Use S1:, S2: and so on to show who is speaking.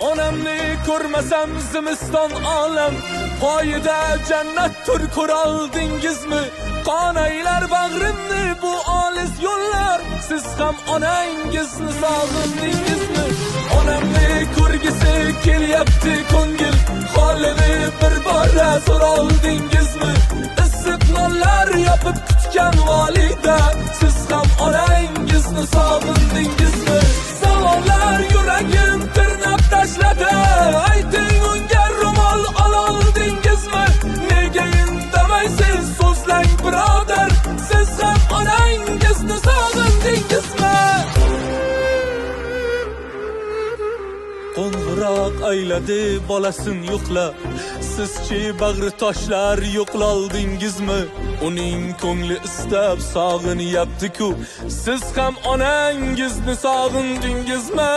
S1: Onamni ko'rmasam zimiston olam, poyida jannattur ko'raldingizmi? Qonaylar bag'rimni bu olis yo'llar, siz ham onangizni sog'indingizmi? Onamni ko'rgisi kelyapti ko'ngil, holini bir bora so'raldingizmi? Issiq nonlar yopib kutgan volida, siz ham onangizni sog'indingizmi? Savollar yuragim tirnab tashladi, ayting unga ro'mol oldingizmi? Nega indamaysiz, so'zlang birodar, siz ham onangizni sog'indingizmi? Qo'ng'iroq ayladi bolasin yo'qlab, sizchi bag'ri toshlar yo'qloldingizmi? Uning ko'ngli istab sog'inyapti-ku, siz ham onangizni sog'indingizmi?